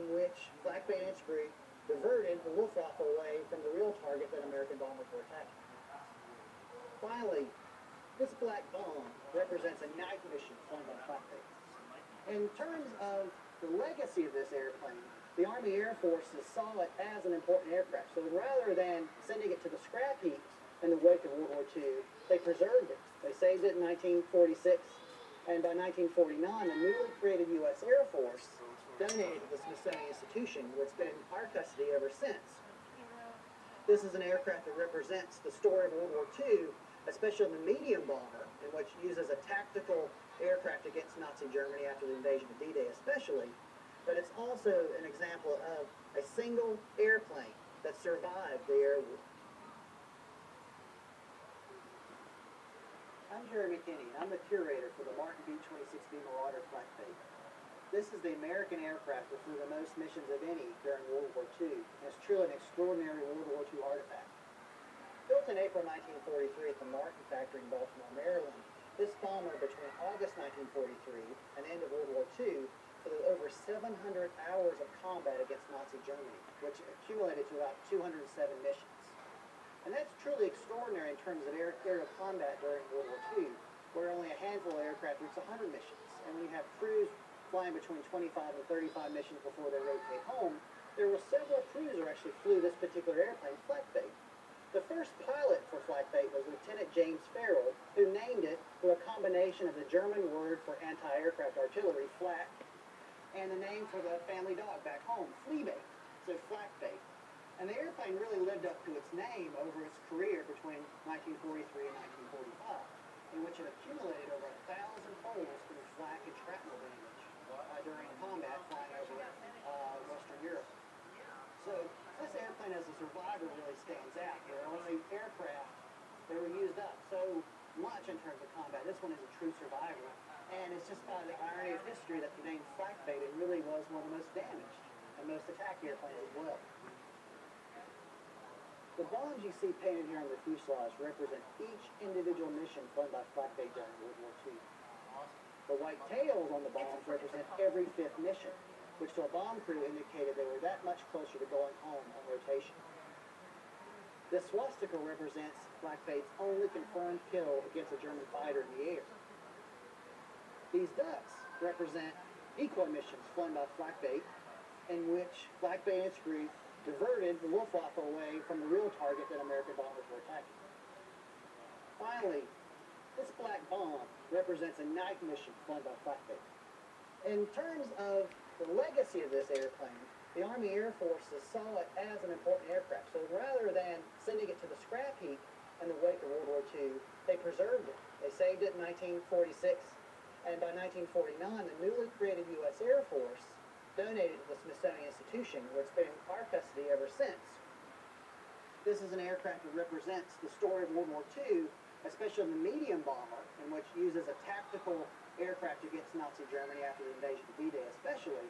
in which Flak Bait and its group diverted the Luftwaffe away from the real target that American bombers were attacking. Finally, this black bomb represents a night mission flown by Flak Bait. In terms of the legacy of this airplane, the Army Air Forces saw it as an important aircraft. So rather than sending it to the scrap heap in the wake of World War II, they preserved it. They saved it in 1946, and by 1949, the newly created U.S. Air Force donated it to the Smithsonian Institution, where it's been in our custody ever since. This is an aircraft that represents the story of World War II, especially the medium bomber, in which used as a tactical aircraft against Nazi Germany after the invasion of D-Day especially. But it's also an example of a single airplane that survived the air war. I'm Jeremy Kinney, and I'm the curator for the Martin B-26B Marauder Flak Bait. This is the American aircraft that flew the most missions of any during World War II, and it's truly an extraordinary World War II artifact. Built in April 1943 at the Martin factory in Baltimore, Maryland, this bomber between August 1943 and the end of World War II flew over 700 hours of combat against Nazi Germany, which accumulated to about 207 missions. And that's truly extraordinary in terms of aerial combat during World War II, where only a handful of aircraft reached 100 missions. And when you have crews flying between 25 and 35 missions before they rotate home, there were several crews who actually flew this particular airplane, Flak Bait. The first pilot for Flak Bait was Lieutenant James Farrell, who named it through a combination of the German word for anti-aircraft artillery, flak, and the name for the family dog back home, Flea Bait, so Flak Bait. And the airplane really lived up to its name over its career between 1943 and 1945, in which it accumulated over 1,000 holes through flak and shrapnel damage during combat flying over Western Europe. So this airplane as a survivor really stands out. There are only aircraft that were used up so much in terms of combat. This one is a true survivor. And it's just by the irony of history that the name Flak Bait, it really was one of the most damaged and most attacked airplanes as well. The bombs you see painted here on the fuselage represent each individual mission flown by Flak Bait during World War II. The white tails on the bombs represent every fifth mission, which to a bomb crew indicated they were that much closer to going home on rotation. This swastika represents Flak Bait's only confirmed kill against a German fighter in the air. These ducks represent decoy missions flown by Flak Bait, in which Flak Bait and its group diverted the Luftwaffe away from the real target that American bombers were attacking. Finally, this black bomb represents a night mission flown by Flak Bait. In terms of the legacy of this airplane, the Army Air Forces saw it as an important aircraft. So rather than sending it to the scrap heap in the wake of World War II, they preserved it. They saved it in 1946, and by 1949, the newly created U.S. Air Force donated it to the Smithsonian Institution, where it's been in our custody ever since. This is an aircraft that represents the story of World War II, especially the medium bomber, in which used as a tactical aircraft against Nazi Germany after the invasion of D-Day especially,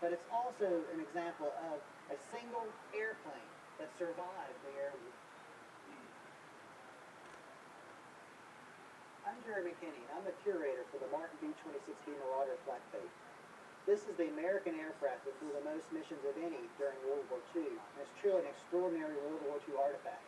but it's also an example of a single airplane that survived the air war. I'm Jeremy Kinney, and I'm the curator for the Martin B-26B Marauder Flak Bait. This is the American aircraft that flew the most missions of any during World War II, and it's truly an extraordinary World War II artifact.